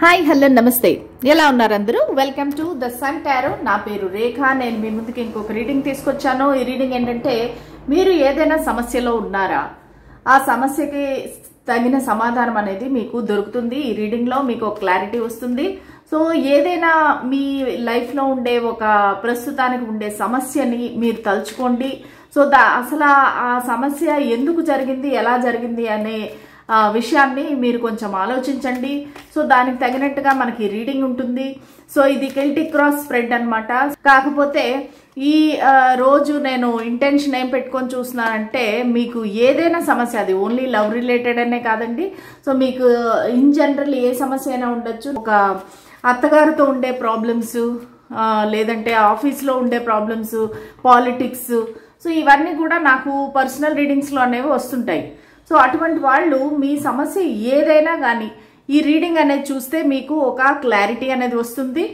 Hi hello నమస్తే, ఎలా ఉన్నారు అందరూ? Welcome to the sun tarot. నా పేరు రేఖ. నేను మీ ముందుకి ఇంకొక రీడింగ్ తీసుకొచ్చాను. ఈ రీడింగ్ ఏంటంటే, మీరు ఏదైనా సమస్యలో ఉన్నారా, ఆ సమస్యకి తగిన సమాధానం అనేది మీకు దొరుకుతుంది. ఈ రీడింగ్లో మీకు ఒక క్లారిటీ వస్తుంది. సో ఏదైనా మీ లైఫ్లో ఉండే ఒక ప్రస్తుతానికి ఉండే సమస్యని మీరు తలుచుకోండి. సో అసలు ఆ సమస్య ఎందుకు జరిగింది, ఎలా జరిగింది అనే విషయాన్ని మీరు కొంచెం ఆలోచించండి. సో దానికి తగినట్టుగా మనకి రీడింగ్ ఉంటుంది. సో ఇది కెల్టిక్ క్రాస్ స్ప్రెడ్ అన్నమాట. కాకపోతే ఈ రోజు నేను ఇంటెన్షన్ ఏం పెట్టుకొని చూస్తున్నానంటే, మీకు ఏదైనా సమస్య, అది ఓన్లీ లవ్ రిలేటెడ్ అనే కాదండి. సో మీకు ఇన్ జనరల్ ఏ సమస్య అయినా ఉండొచ్చు. ఒక అత్తగారితో ఉండే ప్రాబ్లమ్స్, లేదంటే ఆఫీస్లో ఉండే ప్రాబ్లమ్స్, పాలిటిక్స్, సో ఇవన్నీ కూడా నాకు పర్సనల్ రీడింగ్స్లో అనేవి వస్తుంటాయి. సో అటువంటి వాళ్ళు మీ సమస్య ఏదైనా కానీ ఈ రీడింగ్ అనేది చూస్తే మీకు ఒక క్లారిటీ అనేది వస్తుంది.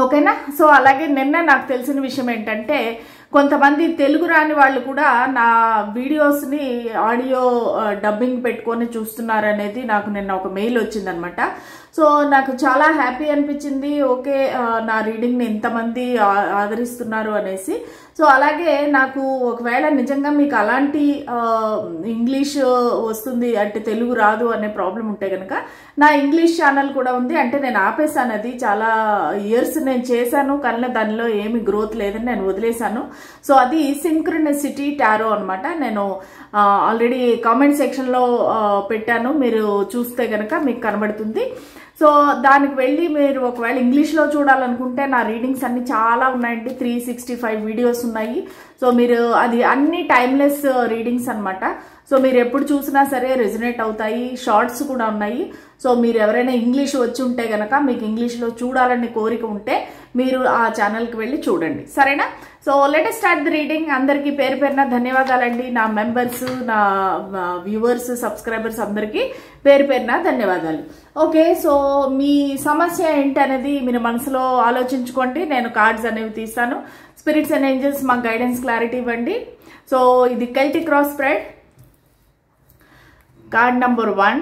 ఓకేనా? సో అలాగే నిన్న నాకు తెలిసిన విషయం ఏంటంటే, కొంతమంది తెలుగు రాని వాళ్ళు కూడా నా వీడియోస్ని ఆడియో డబ్బింగ్ పెట్టుకొని చూస్తున్నారు అనేది నాకు నిన్న ఒక మెయిల్ వచ్చిందనమాట. సో నాకు చాలా హ్యాపీ అనిపించింది. ఓకే, నా రీడింగ్ని ఎంతమంది ఆదరిస్తున్నారు అనేసి. సో అలాగే నాకు ఒకవేళ నిజంగా మీకు అలాంటి ఇంగ్లీష్ వస్తుంది అంటే తెలుగు రాదు అనే ప్రాబ్లం ఉంటే కనుక నా ఇంగ్లీష్ ఛానల్ కూడా ఉంది. అంటే నేను ఆపేసాను, అది చాలా ఇయర్స్ నేను చేశాను కానీ దానిలో ఏమి గ్రోత్ లేదని నేను వదిలేశాను. సో అది సింక్రనిసిటీ టారో అనమాట. నేను ఆల్రెడీ కామెంట్ సెక్షన్లో పెట్టాను, మీరు చూస్తే కనుక మీకు కనబడుతుంది. సో దానికి వెళ్ళి మీరు ఒకవేళ ఇంగ్లీష్లో చూడాలనుకుంటే నా రీడింగ్స్ అన్ని చాలా ఉన్నాయండి. 365 వీడియోస్ ఉన్నాయి. సో మీరు అది అన్ని టైమ్లెస్ రీడింగ్స్ అనమాట. సో మీరు ఎప్పుడు చూసినా సరే రెజొనేట్ అవుతాయి. షార్ట్స్ కూడా ఉన్నాయి. సో మీరు ఎవరైనా ఇంగ్లీష్ వచ్చి ఉంటే గనక, మీకు ఇంగ్లీష్లో చూడాలని కోరిక ఉంటే మీరు ఆ ఛానల్కి వెళ్ళి చూడండి, సరేనా? So let us start the reading. అందరికీ పేరు పేరున ధన్యవాదాలండి. నా మెంబర్స్, నా వ్యూవర్స్, సబ్స్క్రైబర్స్ అందరికీ పేరు పేరున ధన్యవాదాలు. ఓకే, సో మీ సమస్య ఏంటి అనేది మీరు మనసులో ఆలోచించుకోండి. నేను కార్డ్స్ అనేవి తీస్తాను. స్పిరిట్స్ అండ్ ఏంజల్స్ మాకు గైడెన్స్, క్లారిటీ ఇవ్వండి. సో ఇది Celtic cross spread. Card number 1,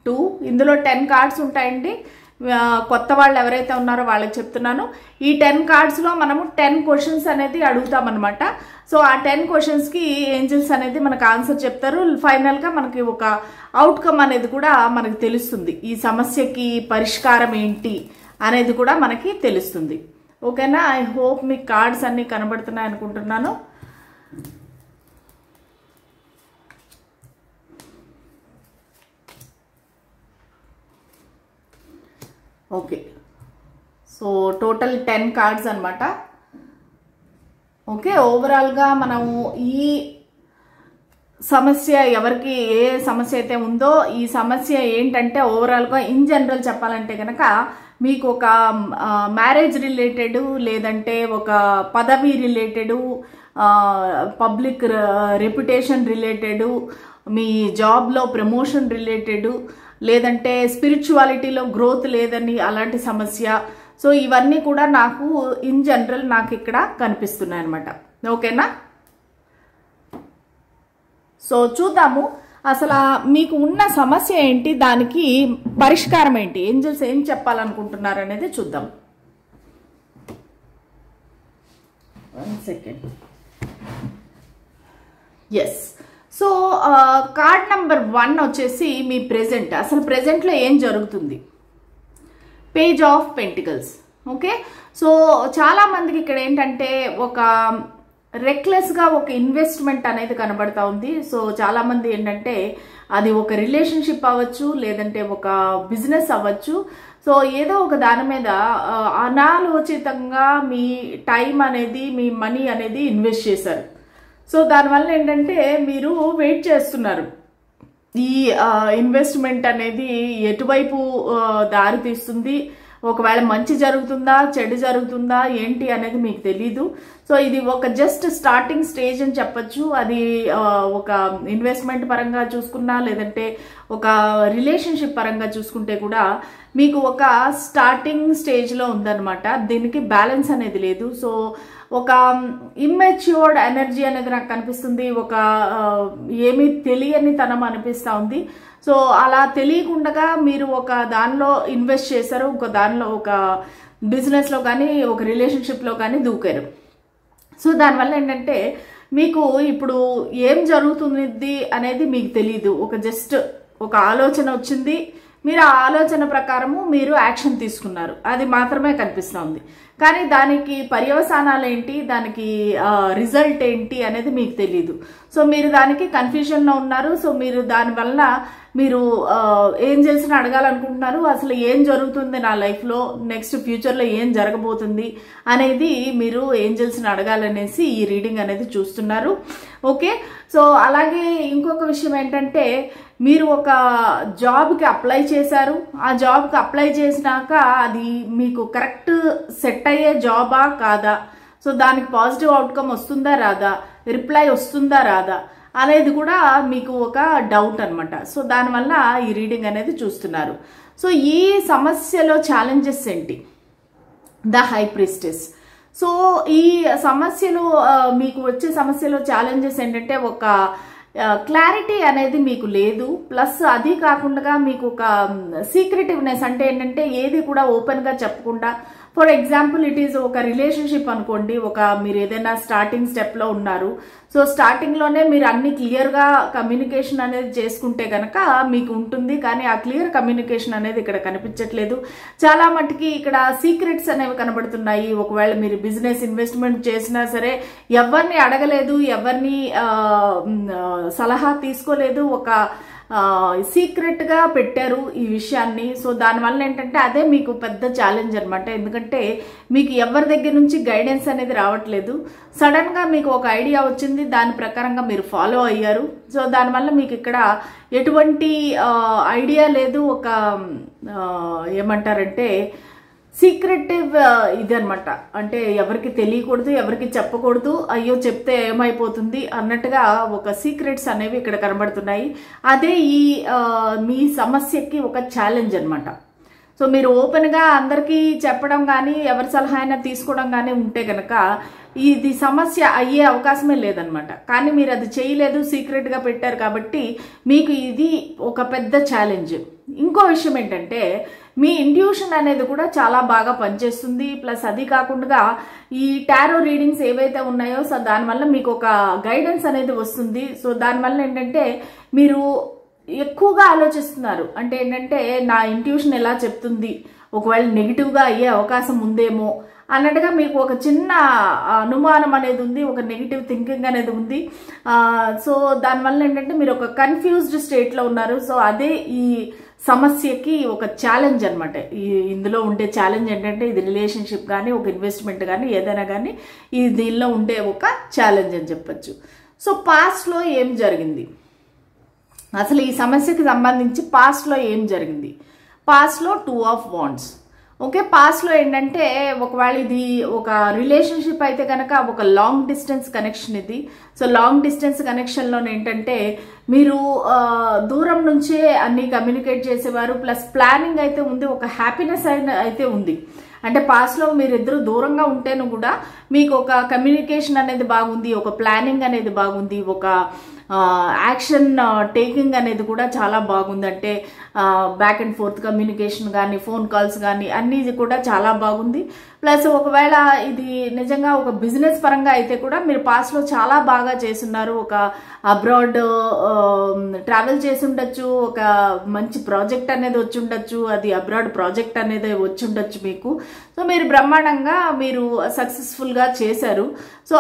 2, ఇందులో 10 కార్డ్స్ ఉంటాయండి. కొత్త వాళ్ళు ఎవరైతే ఉన్నారో వాళ్ళకి చెప్తున్నాను. ఈ 10 కార్డ్స్లో మనము 10 క్వశ్చన్స్ అనేది అడుగుతామన్నమాట. సో ఆ 10 క్వశ్చన్స్కి ఏంజల్స్ అనేది మనకు ఆన్సర్ చెప్తారు. ఫైనల్గా మనకి ఒక అవుట్కమ్ అనేది కూడా మనకు తెలుస్తుంది. ఈ సమస్యకి పరిష్కారం ఏంటి అనేది కూడా మనకి తెలుస్తుంది. ఓకేనా? ఐ హోప్ మీ కార్డ్స్ అన్నీ కనబడుతున్నాయి అనుకుంటున్నాను. ఓకే, సో టోటల్ 10 కార్డ్స్ అనమాట. ఓకే, ఓవరాల్గా మనము ఈ సమస్య, ఎవరికి ఏ సమస్య అయితే ఉందో ఈ సమస్య ఏంటంటే, ఓవరాల్గా ఇన్ జనరల్ చెప్పాలంటే కనుక మీకు ఒక మ్యారేజ్ రిలేటెడ్, లేదంటే ఒక పదవి రిలేటెడ్, పబ్లిక్ రెప్యుటేషన్ రిలేటెడ్, మీ జాబ్లో ప్రమోషన్ రిలేటెడ్, లేదంటే స్పిరిచువాలిటీలో గ్రోత్ లేదని అలాంటి సమస్య. సో ఇవన్నీ కూడా నాకు ఇన్ జనరల్ నాకు ఇక్కడ కనిపిస్తున్నాయి అనమాట. ఓకేనా? సో చూద్దాము అసలు మీకు ఉన్న సమస్య ఏంటి, దానికి పరిష్కారం ఏంటి, ఏంజల్స్ ఏం చెప్పాలనుకుంటున్నారు అనేది చూద్దాం. 1 second. Yes. So card number 1 వచ్చేసి మీ ప్రెజెంట్, అసలు ప్రెజెంట్లో ఏం జరుగుతుంది. Page of pentacles. Okay, so చాలా మందికి ఇక్కడ ఏంటంటే ఒక రెక్లెస్గా ఒక ఇన్వెస్ట్మెంట్ అనేది కనబడతా ఉంది. సో చాలా మంది ఏంటంటే అది ఒక రిలేషన్షిప్ అవ్వచ్చు, లేదంటే ఒక బిజినెస్ అవ్వచ్చు. సో ఏదో ఒక దాని మీద అనాలోచితంగా మీ టైం అనేది, మీ మనీ అనేది ఇన్వెస్ట్ చేశారు. సో దానివల్ల ఏంటంటే మీరు వెయిట్ చేస్తున్నారు. ఈ ఇన్వెస్ట్మెంట్ అనేది ఎటువైపు దారి తీస్తుంది, ఒకవేళ మంచి జరుగుతుందా, చెడు జరుగుతుందా ఏంటి అనేది మీకు తెలీదు. సో ఇది ఒక జస్ట్ స్టార్టింగ్ స్టేజ్ అని చెప్పచ్చు. అది ఒక ఇన్వెస్ట్మెంట్ పరంగా చూసుకున్నా, లేదంటే ఒక రిలేషన్షిప్ పరంగా చూసుకుంటే కూడా మీకు ఒక స్టార్టింగ్ స్టేజ్లో ఉందన్నమాట. దీనికి బ్యాలెన్స్ అనేది లేదు. సో ఒక ఇమ్మెచ్యూర్డ్ ఎనర్జీ అనేది నాకు కనిపిస్తుంది. ఒక ఏమీ తెలియని తనం అనిపిస్తూ ఉంది. సో అలా తెలియకుండా మీరు ఒక దానిలో ఇన్వెస్ట్ చేశారు, ఒక దానిలో ఒక బిజినెస్లో కానీ ఒక రిలేషన్షిప్లో కానీ దూకారు. సో దానివల్ల ఏంటంటే మీకు ఇప్పుడు ఏం జరుగుతుంది అనేది మీకు తెలియదు. జస్ట్ ఒక ఆలోచన వచ్చింది, మీరు ఆ ఆలోచన ప్రకారము మీరు యాక్షన్ తీసుకున్నారు, అది మాత్రమే కనిపిస్తుంది. కానీ దానికి పర్యవసానాలు ఏంటి, దానికి రిజల్ట్ ఏంటి అనేది మీకు తెలియదు. సో మీరు దానికి కన్ఫ్యూజన్లో ఉన్నారు. సో మీరు దానివల్ల మీరు ఏంజల్స్ ని అడగాలనుకుంటున్నారు, అసలు ఏం జరుగుతుంది నా లైఫ్లో, నెక్స్ట్ ఫ్యూచర్లో ఏం జరగబోతుంది అనేది మీరు ఏంజల్స్ ని అడగాలనేసి ఈ రీడింగ్ అనేది చూస్తున్నారు. ఓకే, సో అలాగే ఇంకొక విషయం ఏంటంటే మీరు ఒక జాబ్కి అప్లై చేశారు. ఆ జాబ్కి అప్లై చేసినాక అది మీకు కరెక్ట్ సెట్ అయ్యే జాబా కాదా, సో దానికి పాజిటివ్ అవుట్కమ్ వస్తుందా రాదా, రిప్లై వస్తుందా రాదా అనేది కూడా మీకు ఒక డౌట్ అనమాట. సో దానివల్ల ఈ రీడింగ్ అనేది చూస్తున్నారు. సో ఈ సమస్యలో ఛాలెంజెస్ ఏంటి? The high priestess. సో ఈ సమస్యలో మీకు వచ్చే సమస్యలో ఛాలెంజెస్ ఏంటంటే ఒక క్లారిటీ అనేది మీకు లేదు, ప్లస్ అది కాకుండా మీకు ఒక సీక్రెటివ్నెస్ అంటే ఏంటంటే ఏది కూడా ఓపెన్గా చెప్పకుండా, ఫర్ ఎగ్జాంపుల్ ఇట్ ఈజ్ ఒక రిలేషన్షిప్ అనుకోండి, మీరు ఏదైనా స్టార్టింగ్ స్టెప్లో ఉన్నారు. సో స్టార్టింగ్లోనే మీరు అన్ని క్లియర్గా కమ్యూనికేషన్ అనేది చేసుకుంటే కనుక మీకు ఉంటుంది. కానీ ఆ క్లియర్ కమ్యూనికేషన్ అనేది ఇక్కడ కనిపించట్లేదు. చాలా మటుకి ఇక్కడ సీక్రెట్స్ అనేవి కనబడుతున్నాయి. ఒకవేళ మీరు బిజినెస్ ఇన్వెస్ట్మెంట్ చేసినా సరే ఎవరిని అడగలేదు, ఎవరిని సలహా తీసుకోలేదు, ఒక సీక్రెట్ గా పెట్టారు ఈ విషయాన్ని. సో దానివల్ల ఏంటంటే అదే మీకు పెద్ద ఛాలెంజ్ అనమాట. ఎందుకంటే మీకు ఎవరి దగ్గర నుంచి గైడెన్స్ అనేది రావట్లేదు. సడన్ గా మీకు ఒక ఐడియా వచ్చింది, దాని ప్రకారంగా మీరు ఫాలో అయ్యారు. సో దానివల్ల మీకు ఇక్కడ ఎటువంటి ఐడియా లేదు, ఒక ఏమంటారంటే సీక్రెటివ్ ఇది అనమాట. అంటే ఎవరికి తెలియకూడదు, ఎవరికి చెప్పకూడదు, అయ్యో చెప్తే ఏమైపోతుంది అన్నట్టుగా ఒక సీక్రెట్స్ అనేవి ఇక్కడ కనబడుతున్నాయి. అదే ఈ మీ సమస్యకి ఒక ఛాలెంజ్ అనమాట. సో మీరు ఓపెన్గా అందరికీ చెప్పడం కానీ ఎవరి సలహా అయినా తీసుకోవడం కానీ ఉంటే కనుక ఇది సమస్య అయ్యే అవకాశమే లేదనమాట. కానీ మీరు అది చేయలేదు, సీక్రెట్గా పెట్టారు కాబట్టి మీకు ఇది ఒక పెద్ద ఛాలెంజ్. ఇంకో విషయం ఏంటంటే మీ ఇంట్యూషన్ అనేది కూడా చాలా బాగా పనిచేస్తుంది. ప్లస్ అది కాకుండా ఈ టారో రీడింగ్స్ ఏవైతే ఉన్నాయో సో దానివల్ల మీకు ఒక గైడెన్స్ అనేది వస్తుంది. సో దానివల్ల ఏంటంటే మీరు ఎక్కువగా ఆలోచిస్తున్నారు. అంటే ఏంటంటే నా ఇంట్యూషన్ ఎలా చెప్తుంది, ఒకవేళ నెగిటివ్గా అయ్యే అవకాశం ఉందేమో అన్నట్టుగా మీకు ఒక చిన్న అనుమానం అనేది ఉంది, ఒక నెగిటివ్ థింకింగ్ అనేది ఉంది. సో దానివల్ల ఏంటంటే మీరు ఒక కన్ఫ్యూజ్డ్ స్టేట్లో ఉన్నారు. సో అదే ఈ సమస్యకి ఒక ఛాలెంజ్ అనమాట. ఇందులో ఉండే ఛాలెంజ్ ఏంటంటే ఇది రిలేషన్షిప్ కానీ ఒక ఇన్వెస్ట్మెంట్ కానీ ఏదైనా కానీ ఈ దీనిలో ఉండే ఒక ఛాలెంజ్ అని చెప్పచ్చు. సో పాస్ట్లో ఏం జరిగింది, అసలు ఈ సమస్యకి సంబంధించి పాస్ట్లో ఏం జరిగింది? పాస్ట్లో 2 ఆఫ్ వాండ్స్. ఓకే, పాస్ట్లో ఏంటంటే ఒకవేళ ఇది ఒక రిలేషన్షిప్ అయితే కనుక ఒక లాంగ్ డిస్టెన్స్ కనెక్షన్ ఇది. సో లాంగ్ డిస్టెన్స్ కనెక్షన్లో ఏంటంటే మీరు దూరం నుంచే అన్ని కమ్యూనికేట్ చేసేవారు. ప్లస్ ప్లానింగ్ అయితే ఉంది, ఒక హ్యాపీనెస్ అయితే ఉంది. అంటే పాస్ట్లో మీరిద్దరు దూరంగా ఉంటేను కూడా మీకు ఒక కమ్యూనికేషన్ అనేది బాగుంది, ఒక ప్లానింగ్ అనేది బాగుంది, ఒక యాక్షన్ టేకింగ్ అనేది కూడా చాలా బాగుంది. అంటే బ్యాక్ అండ్ ఫోర్త్ కమ్యూనికేషన్ కానీ ఫోన్ కాల్స్ కానీ అన్నీ కూడా చాలా బాగుంది. ప్లస్ ఒకవేళ ఇది నిజంగా ఒక బిజినెస్ పరంగా అయితే కూడా మీరు పాస్ట్లో చాలా బాగా చేస్తున్నారు. ఒక అబ్రాడ్ ట్రావెల్ చేసి ఉండొచ్చు, ఒక మంచి ప్రాజెక్ట్ అనేది వచ్చి ఉండొచ్చు, అది అబ్రాడ్ ప్రాజెక్ట్ అనేది వచ్చి ఉండొచ్చు మీకు. సో మీరు బ్రహ్మాండంగా మీరు సక్సెస్ఫుల్గా చేశారు. సో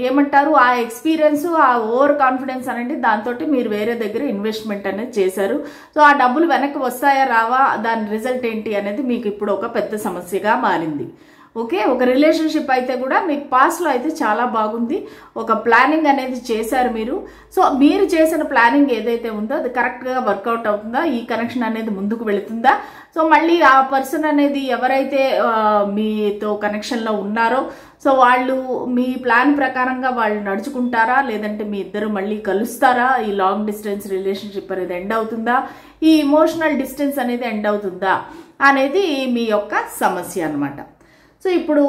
ఏమంటారు ఆ ఎక్స్పీరియన్స్, ఆ ఓవర్ కాన్ఫిడెన్స్ అనేది దాంతో మీరు వేరే దగ్గర ఇన్వెస్ట్మెంట్ అనేది చేశారు. సో ఆ డబ్బులు వెనక్కి వస్తాయా రావా, దాని రిజల్ట్ ఏంటి అనేది మీకు ఇప్పుడు ఒక పెద్ద సమస్యగా మారింది. ఓకే, ఒక రిలేషన్షిప్ అయితే కూడా మీకు పాస్ట్లో అయితే చాలా బాగుంది, ఒక ప్లానింగ్ అనేది చేశారు మీరు. సో మీరు చేసిన ప్లానింగ్ ఏదైతే ఉందో అది కరెక్ట్గా వర్కౌట్ అవుతుందా, ఈ కనెక్షన్ అనేది ముందుకు వెళుతుందా? సో మళ్ళీ ఆ పర్సన్ అనేది ఎవరైతే మీతో కనెక్షన్లో ఉన్నారో సో వాళ్ళు మీ ప్లాన్ ప్రకారంగా వాళ్ళు నడుచుకుంటారా, లేదంటే మీ ఇద్దరు మళ్ళీ కలుస్తారా? ఈ లాంగ్ డిస్టెన్స్ రిలేషన్షిప్ అనేది ఎండ్ అవుతుందా, ఈ ఇమోషనల్ డిస్టెన్స్ అనేది ఎండ్ అవుతుందా అనేది మీ యొక్క సమస్య అన్నమాట. సో ఇప్పుడు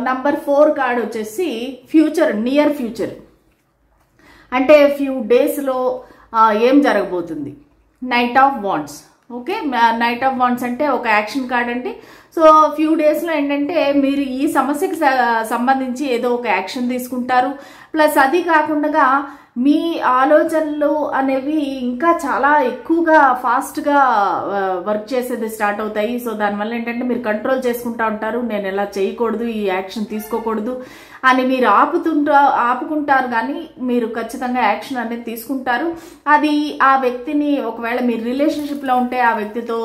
నంబర్ 4 కార్డ్ వచ్చేసి ఫ్యూచర్, నియర్ ఫ్యూచర్. అంటే ఫ్యూ డేస్లో ఏం జరగబోతుంది? Knight of wands. Okay, knight of wands అంటే ఒక యాక్షన్ కార్డ్ అండి. సో ఫ్యూ డేస్లో ఏంటంటే మీరు ఈ సమస్యకి సంబంధించి ఏదో ఒక యాక్షన్ తీసుకుంటారు. ప్లస్ అది కాకుండా మీ ఆలోచనలు అనేవి ఇంకా చాలా ఎక్కువగా ఫాస్ట్గా వర్క్ చేసేది స్టార్ట్ అవుతాయి. సో దానివల్ల ఏంటంటే మీరు కంట్రోల్ చేసుకుంటూ ఉంటారు, నేను ఎలా చేయకూడదు, ఈ యాక్షన్ తీసుకోకూడదు అని మీరు ఆపుకుంటారు, కానీ మీరు ఖచ్చితంగా యాక్షన్ అనేది తీసుకుంటారు. అది ఆ వ్యక్తిని, ఒకవేళ మీరు రిలేషన్షిప్లో ఉంటే ఆ వ్యక్తితో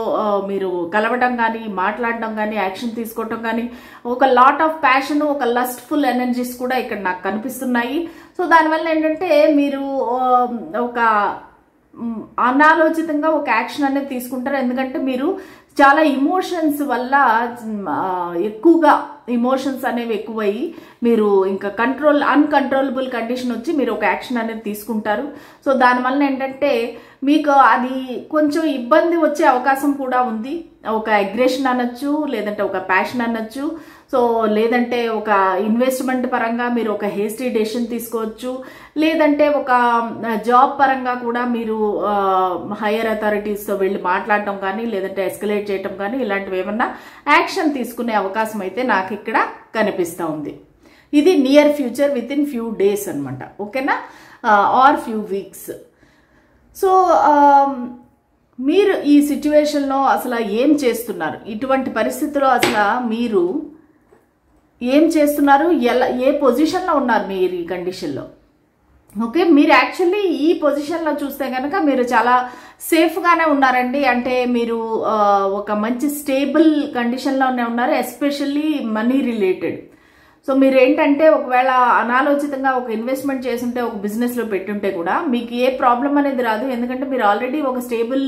మీరు కలవడం కానీ, మాట్లాడడం కానీ, యాక్షన్ తీసుకోవటం కానీ, ఒక లాట్ ఆఫ్ ప్యాషన్, ఒక లస్ట్ఫుల్ ఎనర్జీస్ కూడా ఇక్కడ నాకు కనిపిస్తున్నాయి. సో దానివల్ల ఏంటంటే మీరు ఒక అనాలోచితంగా ఒక యాక్షన్ అనేది తీసుకుంటారు. ఎందుకంటే మీరు చాలా ఇమోషన్స్ వల్ల ఎక్కువగా ఇమోషన్స్ అనేవి ఎక్కువయ్యి మీరు ఇంకా అన్కంట్రోలబుల్ కండిషన్ వచ్చి మీరు ఒక యాక్షన్ అనేది తీసుకుంటారు. సో దానివల్ల ఏంటంటే మీకు అది కొంచెం ఇబ్బంది వచ్చే అవకాశం కూడా ఉంది. ఒక అగ్రెషన్ అనొచ్చు, లేదంటే ఒక ప్యాషన్ అనొచ్చు. సో లేదంటే ఒక ఇన్వెస్ట్మెంట్ పరంగా మీరు ఒక హేస్టీ డెసిషన్ తీసుకోవచ్చు, లేదంటే ఒక జాబ్ పరంగా కూడా మీరు హైయర్ అథారిటీస్తో వెళ్ళి మాట్లాడటం కానీ, లేదంటే ఎస్కలేట్ చేయటం కానీ, ఇలాంటివి ఏమన్నా యాక్షన్ తీసుకునే అవకాశం అయితే నాకు ఇక్కడ కనిపిస్తూ ఉంది. ఇది near future, with in few days అనమాట. ఓకేనా, ఆర్ ఫ్యూ వీక్స్. సో మీరు ఈ సిచ్యువేషన్లో అసలు ఏం చేస్తున్నారు, ఇటువంటి పరిస్థితుల్లో అసలు మీరు ఏం చేస్తున్నారు, ఏ పొజిషన్లో ఉన్నారు మీరు ఈ కండిషన్లో? ఓకే, మీరు యాక్చువల్లీ ఈ పొజిషన్లో చూస్తే కనుక మీరు చాలా సేఫ్గానే ఉన్నారండి. అంటే మీరు ఒక మంచి స్టేబుల్ కండిషన్లోనే ఉన్నారు, ఎస్పెషల్లీ మనీ రిలేటెడ్. సో మీరు ఏంటంటే ఒకవేళ అనాలోచితంగా ఒక ఇన్వెస్ట్మెంట్ చేస్తుంటే, ఒక బిజినెస్లో పెట్టుంటే కూడా మీకు ఏ ప్రాబ్లం అనేది రాదు. ఎందుకంటే మీరు ఆల్రెడీ ఒక స్టేబుల్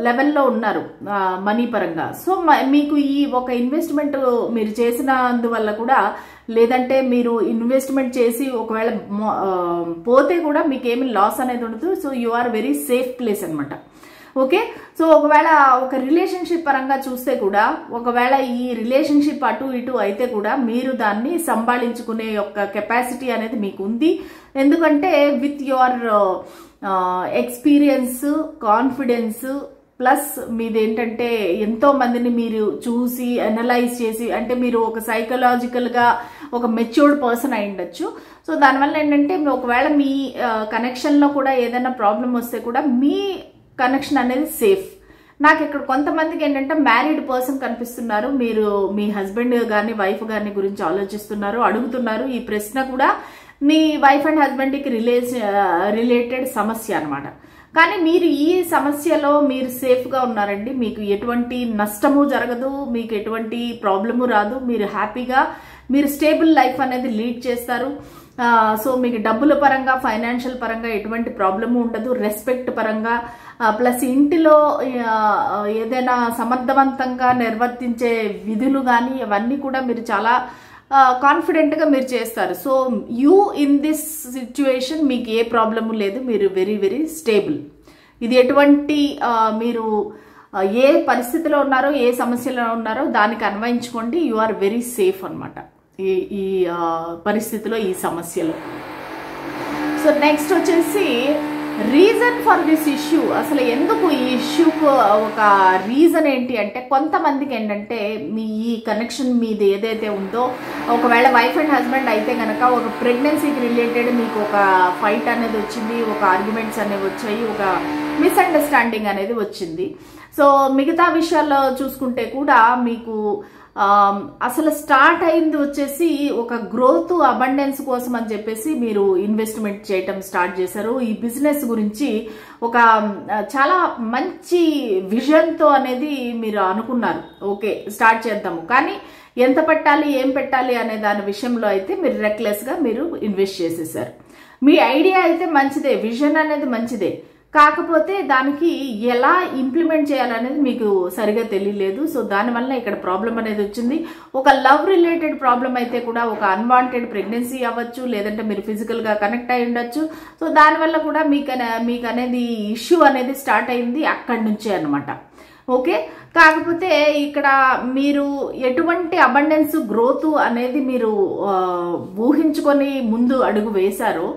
లెవెల్లో ఉన్నారు మనీ పరంగా. సో మీకు ఈ ఒక ఇన్వెస్ట్మెంట్ మీరు చేసినందువల్ల కూడా, లేదంటే మీరు ఇన్వెస్ట్మెంట్ చేసి ఒకవేళ పోతే కూడా మీకు ఏమి లాస్ అనేది ఉండదు. So you are very safe place అనమాట. ఓకే, సో ఒకవేళ ఒక రిలేషన్షిప్ పరంగా చూస్తే కూడా, ఒకవేళ ఈ రిలేషన్షిప్ అటు ఇటు అయితే కూడా మీరు దాన్ని సంభాళించుకునే యొక్క కెపాసిటీ అనేది మీకు ఉంది. ఎందుకంటే with your experience, confidence, plus మీదేంటంటే ఎంతో మందిని మీరు చూసి అనలైజ్ చేసి, అంటే మీరు ఒక సైకలాజికల్గా ఒక మెచ్యూర్డ్ పర్సన్ అయి ఉండొచ్చు. సో దానివల్ల ఏంటంటే ఒకవేళ మీ కనెక్షన్లో కూడా ఏదైనా ప్రాబ్లం వస్తే కూడా మీ కనెక్షన్ అనేది సేఫ్. నాకు ఇక్కడ కొంతమందికి ఏంటంటే మ్యారీడ్ పర్సన్ కనిపిస్తున్నారు. మీరు మీ హస్బెండ్ కానీ వైఫ్ కానీ గురించి ఆలోచిస్తున్నారు, అడుగుతున్నారు. ఈ ప్రశ్న కూడా మీ వైఫ్ అండ్ హస్బెండ్కి రిలేటెడ్ సమస్య అనమాట. కానీ మీరు ఈ సమస్యలో మీరు సేఫ్గా ఉన్నారండి. మీకు ఎటువంటి నష్టము జరగదు, మీకు ఎటువంటి ప్రాబ్లము రాదు. మీరు హ్యాపీగా మీరు స్టేబుల్ లైఫ్ అనేది లీడ్ చేస్తారు. సో మీకు డబ్బుల పరంగా, ఫైనాన్షియల్ పరంగా ఎటువంటి ప్రాబ్లము ఉండదు. రెస్పెక్ట్ పరంగా, ప్లస్ ఇంటిలో ఏదైనా సమర్థవంతంగా నిర్వర్తించే విధులు కానీ అవన్నీ కూడా మీరు చాలా కాన్ఫిడెంట్గా మీరు చేస్తారు. So you in this situation మీకు ఏ ప్రాబ్లము లేదు, మీరు వెరీ వెరీ స్టేబుల్. ఇది ఎటువంటి మీరు ఏ పరిస్థితిలో ఉన్నారో, ఏ సమస్యలో ఉన్నారో దానికి అన్వయించుకోండి. యు ఆర్ వెరీ సేఫ్ అనమాట ఈ పరిస్థితిలో, ఈ సమస్యలో. సో నెక్స్ట్ వచ్చేసి రీజన్ ఫర్ దిస్ ఇష్యూ. అసలు ఎందుకు ఈ ఇష్యూకు ఒక రీజన్ ఏంటి అంటే, కొంతమందికి ఏంటంటే మీ ఈ కనెక్షన్ మీది ఏదైతే ఉందో, ఒకవేళ వైఫ్ అండ్ హస్బెండ్ అయితే కనుక ఒక ప్రెగ్నెన్సీకి రిలేటెడ్ మీకు ఒక ఫైట్ అనేది వచ్చింది, ఒక ఆర్గ్యుమెంట్స్ అనేవి వచ్చాయి, ఒక మిస్అండర్స్టాండింగ్ అనేది వచ్చింది. సో మిగతా విషయాల్లో చూసుకుంటే కూడా మీకు అసలు స్టార్ట్ అయింది వచ్చేసి ఒక గ్రోత్, అబండెన్స్ కోసం అని చెప్పేసి మీరు ఇన్వెస్ట్మెంట్ చేయటం స్టార్ట్ చేశారు. ఈ బిజినెస్ గురించి ఒక చాలా మంచి విజన్తో అనేది మీరు అనుకున్నారు, ఓకే స్టార్ట్ చేద్దాము. కానీ ఎంత పెట్టాలి, ఏం పెట్టాలి అనే దాని విషయంలో అయితే మీరు రెక్లెస్గా మీరు ఇన్వెస్ట్ చేసేసారు. మీ ఐడియా అయితే మంచిదే, విజన్ అనేది మంచిదే, కాకపోతే దానికి ఎలా ఇంప్లిమెంట్ చేయాలనేది మీకు సరిగా తెలియలేదు. సో దానివల్ల ఇక్కడ ప్రాబ్లం అనేది వచ్చింది. ఒక లవ్ రిలేటెడ్ ప్రాబ్లం అయితే కూడా, ఒక అన్వాంటెడ్ ప్రెగ్నెన్సీ అవ్వచ్చు, లేదంటే మీరు ఫిజికల్గా కనెక్ట్ అయి ఉండొచ్చు. సో దానివల్ల కూడా మీకు అనేది ఇష్యూ అనేది స్టార్ట్ అయింది అక్కడి నుంచే అనమాట. ఓకే, కాకపోతే ఇక్కడ మీరు ఎటువంటి అబండెన్స్, గ్రోత్ అనేది మీరు ఊహించుకొని ముందు అడుగు వేశారో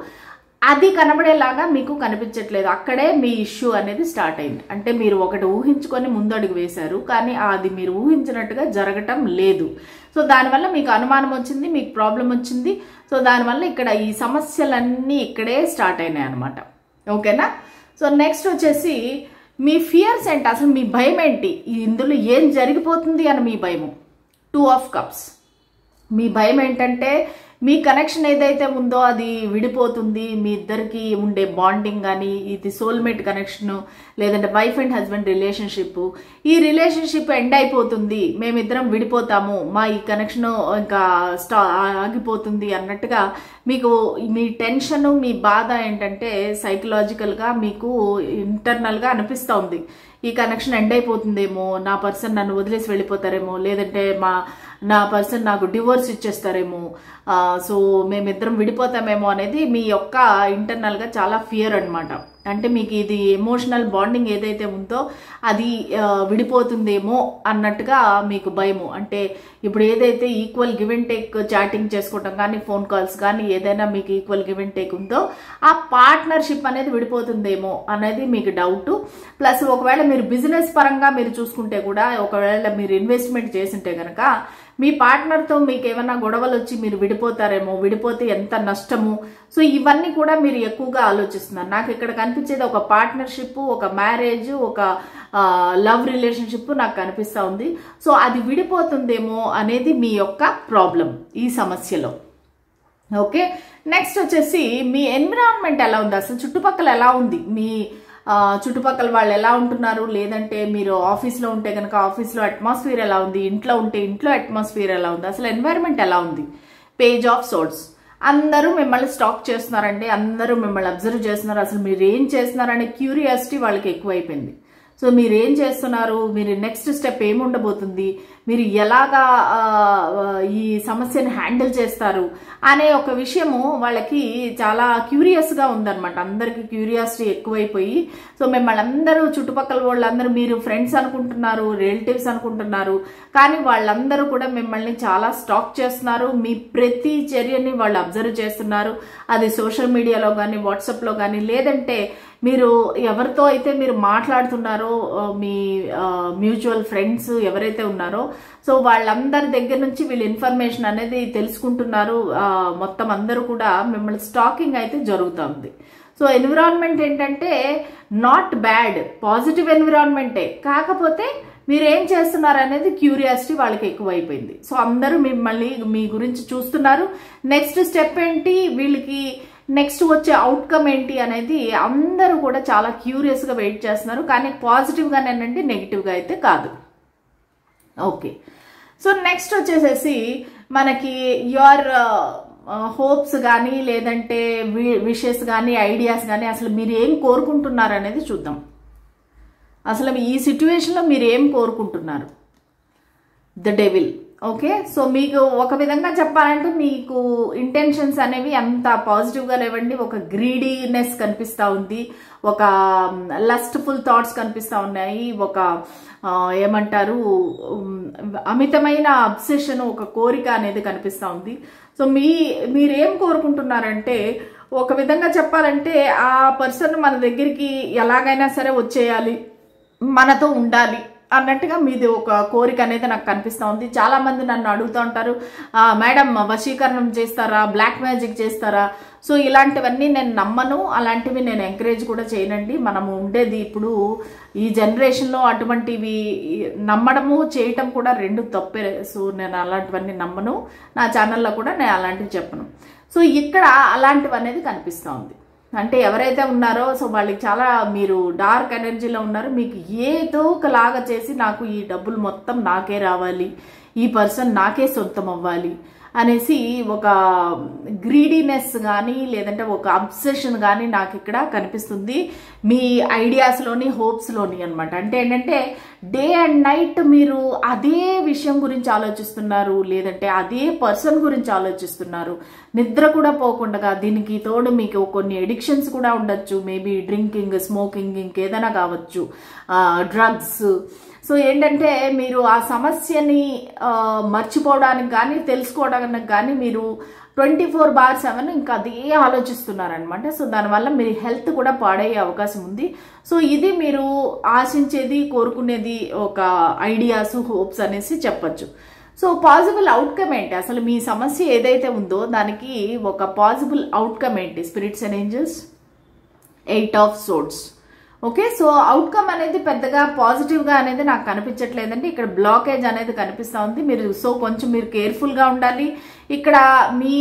అది కనబడేలాగా మీకు కనిపించట్లేదు. అక్కడే మీ ఇష్యూ అనేది స్టార్ట్ అయింది. అంటే మీరు ఒకటి ఊహించుకొని ముందడుగు వేశారు, కానీ అది మీరు ఊహించినట్టుగా జరగటం లేదు. సో దానివల్ల మీకు అనుమానం వచ్చింది, మీకు ప్రాబ్లం వచ్చింది. సో దానివల్ల ఇక్కడ ఈ సమస్యలన్నీ ఇక్కడే స్టార్ట్ అయినాయి అనమాట. ఓకేనా? సో నెక్స్ట్ వచ్చేసి మీ ఫియర్స్ ఏంటి, అసలు మీ భయం ఏంటి, ఇందులో ఏం జరిగిపోతుంది అని మీ భయము. 2 of Cups. మీ భయం ఏంటంటే మీ కనెక్షన్ ఏదైతే ఉందో అది విడిపోతుంది, మీ ఇద్దరికి ఉండే బాండింగ్ కానీ, ఇది సోల్మేట్ కనెక్షను, లేదంటే వైఫ్ అండ్ హస్బెండ్ రిలేషన్షిప్, ఈ రిలేషన్షిప్ ఎండ్ అయిపోతుంది, మేమిద్దరం విడిపోతాము, మా ఈ కనెక్షన్ ఇంకా ఆగిపోతుంది అన్నట్టుగా మీకు మీ టెన్షన్, మీ బాధ ఏంటంటే సైకలాజికల్గా మీకు ఇంటర్నల్గా అనిపిస్తూ ఉంది. ఈ కనెక్షన్ ఎండ్ అయిపోతుందేమో, నా పర్సన్ నన్ను వదిలేసి వెళ్ళిపోతారేమో, లేదంటే నా పర్సన్ నాకు డివోర్స్ ఇచ్చేస్తారేమో, సో మేమిద్దరం విడిపోతామేమో అనేది మీ యొక్క ఇంటర్నల్గా చాలా ఫియర్ అనమాట. అంటే మీకు ఇది ఎమోషనల్ బాండింగ్ ఏదైతే ఉందో అది విడిపోతుందేమో అన్నట్టుగా మీకు భయము. అంటే ఇప్పుడు ఏదైతే equal give and take chatting చేసుకోవటం కానీ, ఫోన్ కాల్స్ కానీ, ఏదైనా మీకు ఈక్వల్ గివ్ అండ్ టేక్ ఉందో ఆ పార్ట్నర్షిప్ అనేది విడిపోతుందేమో అనేది మీకు డౌట్. ప్లస్ ఒకవేళ మీరు బిజినెస్ పరంగా మీరు చూసుకుంటే కూడా, ఒకవేళ మీరు ఇన్వెస్ట్మెంట్ చేసింటే కనుక మీ పార్ట్నర్తో మీకు ఏమైనా గొడవలు వచ్చి మీరు విడిపోతారేమో, విడిపోతే ఎంత నష్టము. సో ఇవన్నీ కూడా మీరు ఎక్కువగా ఆలోచిస్తున్నారు. నాకు ఇక్కడ కనిపించేది ఒక పార్ట్నర్షిప్, ఒక మ్యారేజ్, ఒక లవ్ రిలేషన్షిప్ నాకు కనిపిస్తూ ఉంది. సో అది విడిపోతుందేమో అనేది మీ యొక్క ప్రాబ్లం ఈ సమస్యలో. ఓకే, నెక్స్ట్ వచ్చేసి మీ ఎన్విరాన్మెంట్ ఎలా ఉంది, అసలు చుట్టుపక్కల ఎలా ఉంది, మీ చుట్టుపక్కల వాళ్ళు ఎలా ఉంటున్నారు, లేదంటే మీరు ఆఫీస్లో ఉంటే కనుక ఆఫీస్లో అట్మాస్ఫియర్ ఎలా ఉంది, ఇంట్లో ఉంటే ఇంట్లో అట్మాస్ఫియర్ ఎలా ఉంది, అసలు ఎన్వైరన్మెంట్ ఎలా ఉంది. Page of swords. అందరూ మిమ్మల్ని స్టాక్ చేస్తున్నారండి, అందరూ మిమ్మల్ని అబ్జర్వ్ చేస్తున్నారు. అసలు మీరు ఏం చేస్తున్నారనే క్యూరియాసిటీ వాళ్ళకి ఎక్కువైపోయింది. సో మీరు ఏం చేస్తున్నారు, మీరు నెక్స్ట్ స్టెప్ ఏముండబోతుంది, మీరు ఎలాగా ఈ సమస్యని హ్యాండిల్ చేస్తారు అనే ఒక విషయము వాళ్ళకి చాలా క్యూరియస్గా ఉందన్నమాట. అందరికీ క్యూరియాసిటీ ఎక్కువైపోయి సో మిమ్మల్ని అందరూ చుట్టుపక్కల వాళ్ళందరూ మీరు ఫ్రెండ్స్ అనుకుంటున్నారు, రిలేటివ్స్ అనుకుంటున్నారు, కానీ వాళ్ళందరూ కూడా మిమ్మల్ని చాలా స్టాక్ చేస్తున్నారు. మీ ప్రతి చర్యని వాళ్ళు అబ్జర్వ్ చేస్తున్నారు. అది సోషల్ మీడియాలో కానీ, వాట్సాప్లో కానీ, లేదంటే మీరు ఎవరితో అయితే మీరు మాట్లాడుతున్నారో మీ మ్యూచువల్ ఫ్రెండ్స్ ఎవరైతే ఉన్నారో సో వాళ్ళందరి దగ్గర నుంచి వీళ్ళు ఇన్ఫర్మేషన్ అనేది తెలుసుకుంటున్నారు. మొత్తం అందరూ కూడా మిమ్మల్ని స్టాకింగ్ అయితే జరుగుతుంది. సో ఎన్విరాన్మెంట్ ఏంటంటే నాట్ బ్యాడ్, పాజిటివ్ ఎన్విరాన్మెంటే, కాకపోతే మీరు ఏం చేస్తున్నారు అనేది క్యూరియాసిటీ వాళ్ళకి ఎక్కువైపోయింది. సో అందరూ మిమ్మల్ని మీ గురించి చూస్తున్నారు. నెక్స్ట్ స్టెప్ ఏంటి, వీళ్ళకి నెక్స్ట్ వచ్చే అవుట్కమ్ ఏంటి అనేది అందరూ కూడా చాలా క్యూరియస్గా వెయిట్ చేస్తున్నారు. కానీ పాజిటివ్గానేనండి, నెగిటివ్గా అయితే కాదు. ఓకే, సో నెక్స్ట్ వచ్చేసేసి మనకి యువర్ హోప్స్ కానీ, లేదంటే విషెస్ కానీ, ఐడియాస్ కానీ, అసలు మీరు ఏం కోరుకుంటున్నారు అనేది చూద్దాం. అసలు ఈ సిచ్యువేషన్లో మీరు ఏం కోరుకుంటున్నారు. The devil. ఓకే, సో మీకు ఒక విధంగా చెప్పాలంటే మీకు ఇంటెన్షన్స్ అనేవి అంత పాజిటివ్గా లేవండి. ఒక గ్రీడీనెస్ కనిపిస్తూ ఉంది, ఒక లస్ట్ఫుల్ థాట్స్ కనిపిస్తూ ఉన్నాయి, ఒక ఏమంటారు అమితమైన అబ్సెషన్, ఒక కోరిక అనేది కనిపిస్తూ ఉంది. సో మీరేం కోరుకుంటున్నారంటే ఒక విధంగా చెప్పాలంటే ఆ పర్సన్ మన దగ్గరికి ఎలాగైనా సరే వచ్చేయాలి, మనతో ఉండాలి అన్నట్టుగా మీది ఒక కోరిక అనేది నాకు కనిపిస్తూ ఉంది. చాలా మంది నన్ను అడుగుతూ ఉంటారు, మేడం వశీకరణం చేస్తారా, బ్లాక్ మ్యాజిక్ చేస్తారా. సో ఇలాంటివన్నీ నేను నమ్మను, అలాంటివి నేను ఎంకరేజ్ కూడా చేయనండి. మనము ఉండేది ఇప్పుడు ఈ జనరేషన్లో అటువంటివి నమ్మడము చేయటం కూడా రెండు తప్పే. సో నేను అలాంటివన్నీ నమ్మను, నా ఛానల్లో కూడా నేను అలాంటివి చెప్పను. సో ఇక్కడ అలాంటివి అనేది కనిపిస్తూ ఉంది. అంటే ఎవరైతే ఉన్నారో సో వాళ్ళకి చాలా మీరు డార్క్ ఎనర్జీలో ఉన్నారు. మీకు ఏదో ఒకలాగా చేసి నాకు ఈ డబ్బులు మొత్తం నాకే రావాలి, ఈ పర్సన్ నాకే సొంతం అవ్వాలి అనేసి ఒక గ్రీడీనెస్ కానీ, లేదంటే ఒక అబ్సెషన్ కానీ నాకు ఇక్కడ కనిపిస్తుంది మీ ఐడియాస్లోని, హోప్స్లోని అనమాట. అంటే ఏంటంటే డే అండ్ నైట్ మీరు అదే విషయం గురించి ఆలోచిస్తున్నారు, లేదంటే అదే పర్సన్ గురించి ఆలోచిస్తున్నారు, నిద్ర కూడా పోకుండా. దీనికి తోడు మీకు కొన్ని ఎడిక్షన్స్ కూడా ఉండొచ్చు, మేబీ డ్రింకింగ్, స్మోకింగ్, ఇంకేదైనా కావచ్చు, డ్రగ్స్. సో ఏంటంటే మీరు ఆ సమస్యని మర్చిపోవడానికి కానీ, తెలుసుకోవడానికి కానీ మీరు 24/7 ఇంకా అదే ఆలోచిస్తున్నారనమాట. సో దానివల్ల మీ హెల్త్ కూడా పాడయ్యే అవకాశం ఉంది. సో ఇది మీరు ఆశించేది, కోరుకునేది ఒక ఐడియాస్, హోప్స్ అనేసి చెప్పచ్చు. సో పాసిబుల్ అవుట్కమ్ ఏంటి, అసలు మీ సమస్య ఏదైతే ఉందో దానికి ఒక పాసిబుల్ అవుట్కమ్ ఏంటి? Spirits and angels 8 of Swords. Okay, so outcome అనేది పెద్దగా పాజిటివ్గా అనేది నాకు కనిపించట్లేదండి. ఇక్కడ బ్లాకేజ్ అనేది కనిపిస్తూ ఉంది. సో కొంచెం మీరు కేర్ఫుల్గా ఉండాలి. ఇక్కడ మీ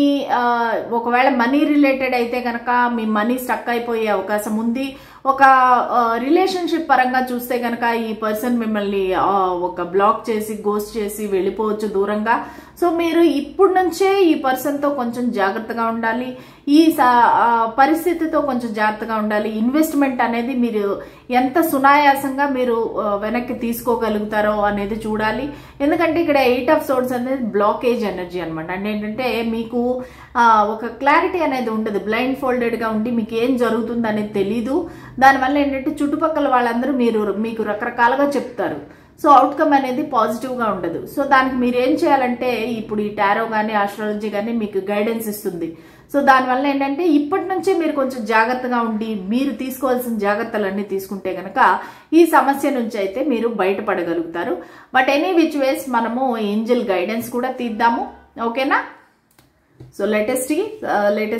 ఒకవేళ మనీ రిలేటెడ్ అయితే కనుక మీ మనీ స్టక్ అయిపోయే అవకాశం ఉంది. ఒక రిలేషన్షిప్ పరంగా చూస్తే కనుక ఈ పర్సన్ మిమ్మల్ని ఒక బ్లాక్ చేసి, గోస్ట్ చేసి వెళ్ళిపోవచ్చు దూరంగా. సో మీరు ఇప్పటి నుంచే ఈ పర్సన్తో కొంచెం జాగ్రత్తగా ఉండాలి. ఈ పరిస్థితితో కొంచెం జాగ్రత్తగా ఉండాలి. ఇన్వెస్ట్మెంట్ అనేది మీరు ఎంత సునాయాసంగా మీరు వెనక్కి తీసుకోగలుగుతారో అనేది చూడాలి. ఎందుకంటే ఇక్కడ 8 of Swords అనేది బ్లాకేజ్ ఎనర్జీ అనమాట. అంటే ఏంటంటే మీకు ఒక క్లారిటీ అనేది ఉండదు. బ్లైండ్ ఫోల్డెడ్గా ఉండి మీకు ఏం జరుగుతుంది అనేది తెలీదు. దానివల్ల ఏంటంటే చుట్టుపక్కల వాళ్ళందరూ మీకు రకరకాలుగా చెప్తారు. సో అవుట్కమ్ అనేది పాజిటివ్గా ఉండదు. సో దానికి మీరు ఏం చేయాలంటే ఇప్పుడు ఈ టారో కానీ ఆస్ట్రాలజీ కానీ మీకు గైడెన్స్ ఇస్తుంది. సో దానివల్ల ఏంటంటే ఇప్పటి నుంచే మీరు కొంచెం జాగ్రత్తగా ఉండి మీరు తీసుకోవాల్సిన జాగ్రత్తలన్నీ తీసుకుంటే కనుక ఈ సమస్య నుంచి అయితే మీరు బయటపడగలుగుతారు. బట్ ఎనీ విచ్ వేస్ మనము ఏంజల్ గైడెన్స్ కూడా తీద్దాము. ఓకేనా? So let's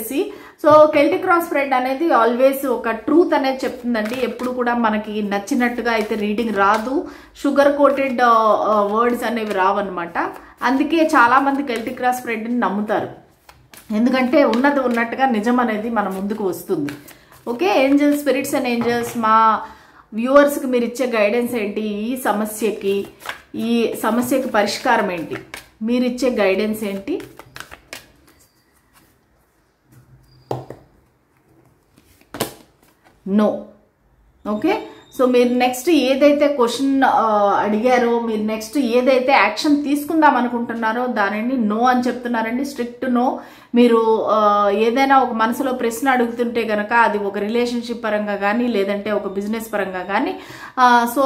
see. So Celtic cross spread అనేది ఆల్వేస్ ఒక ట్రూత్ అనేది చెప్తుందండి. ఎప్పుడు కూడా మనకి నచ్చినట్టుగా అయితే రీడింగ్ రాదు. షుగర్ కోటెడ్ వర్డ్స్ అనేవి రావన్నమాట. అందుకే చాలా మంది కెల్టిక్ క్రాస్ థ్రెడ్ని నమ్ముతారు. ఎందుకంటే ఉన్నది ఉన్నట్టుగా నిజం అనేది మన ముందుకు వస్తుంది. Okay, angels, spirits and angels, మా వ్యూవర్స్కి మీరు ఇచ్చే గైడెన్స్ ఏంటి? ఈ సమస్యకి పరిష్కారం ఏంటి? మీరు ఇచ్చే గైడెన్స్ ఏంటి? నో. ఓకే, సో మీరు నెక్స్ట్ ఏదైతే క్వశ్చన్ అడిగారో, మీరు నెక్స్ట్ ఏదైతే యాక్షన్ తీసుకుందాం అనుకుంటున్నారో దానిని నో అని చెప్తున్నారండి. Strict no. మీరు ఏదైనా ఒక మనసులో ప్రశ్న అడుగుతుంటే కనుక అది ఒక రిలేషన్షిప్ పరంగా కానీ లేదంటే ఒక బిజినెస్ పరంగా కానీ సో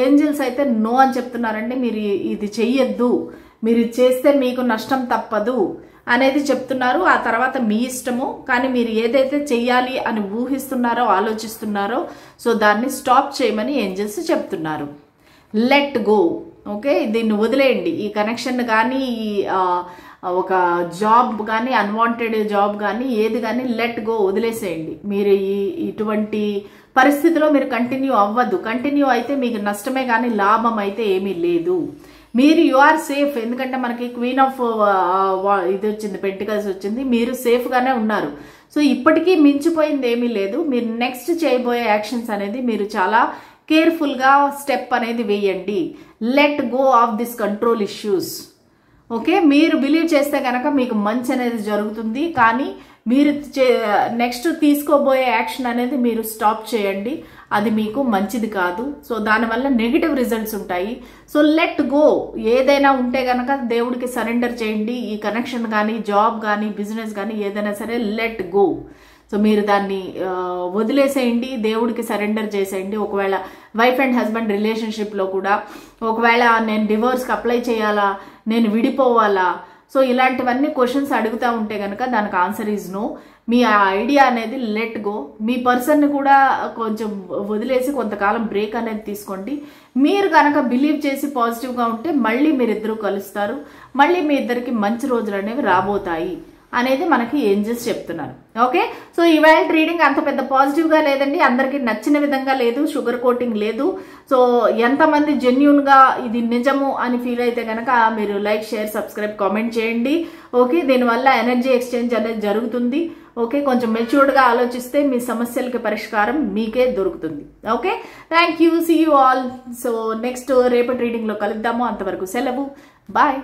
ఏంజల్స్ అయితే నో అని చెప్తున్నారండి. మీరు ఇది చెయ్యొద్దు, మీరు చేస్తే మీకు నష్టం తప్పదు అనేది చెప్తున్నారు. ఆ తర్వాత మీ ఇష్టము. కానీ మీరు ఏదైతే చెయ్యాలి అని ఊహిస్తున్నారో, ఆలోచిస్తున్నారో సో దాన్ని స్టాప్ చేయమని ఏంజల్స్ చెప్తున్నారు. Let go. ఓకే, దీన్ని వదిలేయండి. ఈ కనెక్షన్ కానీ ఒక జాబ్ కానీ అన్వాంటెడ్ జాబ్ కానీ ఏది కానీ లెట్ గో, వదిలేసేయండి. మీరు ఇటువంటి పరిస్థితిలో మీరు కంటిన్యూ అవ్వద్దు. కంటిన్యూ అయితే మీకు నష్టమే కానీ లాభం అయితే ఏమీ లేదు. మీరు యు ఆర్ సేఫ్. ఎందుకంటే మనకి క్వీన్ ఆఫ్ ఇది వచ్చింది, పెంటికల్స్ వచ్చింది. మీరు సేఫ్గానే ఉన్నారు. సో ఇప్పటికీ మించిపోయింది ఏమీ లేదు. మీరు నెక్స్ట్ చేయబోయే యాక్షన్స్ అనేది మీరు చాలా కేర్ఫుల్గా స్టెప్ అనేది వేయండి. Let go of this control issues. Okay, మీరు బిలీవ్ చేస్తే కనుక మీకు మంచి అనేది జరుగుతుంది. కానీ మీరు నెక్స్ట్ తీసుకోబోయే యాక్షన్ అనేది మీరు స్టాప్ చేయండి. అది మీకు మంచిది కాదు. సో దానివల్ల నెగిటివ్ రిజల్ట్స్ ఉంటాయి. So let go. ఏదైనా ఉంటే కనుక దేవుడికి సరెండర్ చేయండి. ఈ కనెక్షన్ కానీ, జాబ్ కానీ, బిజినెస్ కానీ ఏదైనా సరే లెట్ గో. సో మీరు దాన్ని వదిలేసేయండి, దేవుడికి సరెండర్ చేసేయండి. ఒకవేళ వైఫ్ అండ్ హస్బెండ్ రిలేషన్షిప్లో కూడా ఒకవేళ నేను డివోర్స్కి అప్లై చేయాలా, నేను విడిపోవాలా, సో ఇలాంటివన్నీ క్వశ్చన్స్ అడుగుతూ ఉంటే కనుక దానికి ఆన్సర్ ఈజ్ నో. మీ ఐడియా అనేది లెట్ గో. మీ పర్సన్ని కూడా కొంచెం వదిలేసి కొంతకాలం బ్రేక్ అనేది తీసుకోండి. మీరు కనుక బిలీవ్ చేసి పాజిటివ్గా ఉంటే మళ్ళీ మీరిద్దరూ కలుస్తారు. మళ్ళీ మీ ఇద్దరికి మంచి రోజులు అనేవి రాబోతాయి అనేది మనకి ఏంజల్స్ చెప్తున్నారు. ఓకే, సో ఇవాళ రీడింగ్ అంత పెద్ద పాజిటివ్గా లేదండి. అందరికీ నచ్చిన విధంగా లేదు, షుగర్ కోటింగ్ లేదు. సో ఎంతమంది జెన్యూన్గా ఇది నిజము అని ఫీల్ అయితే కనుక మీరు లైక్, షేర్, సబ్స్క్రైబ్, కామెంట్ చేయండి. ఓకే, దీనివల్ల ఎనర్జీ ఎక్స్చేంజ్ అనేది జరుగుతుంది. ఓకే, కొంచెం మెచ్యూర్డ్గా ఆలోచిస్తే మీ సమస్యలకి పరిష్కారం మీకే దొరుకుతుంది. Okay, thank you, see you all. So next రేపటి రీడింగ్లో కలుద్దాము. అంతవరకు సెలవు, బాయ్.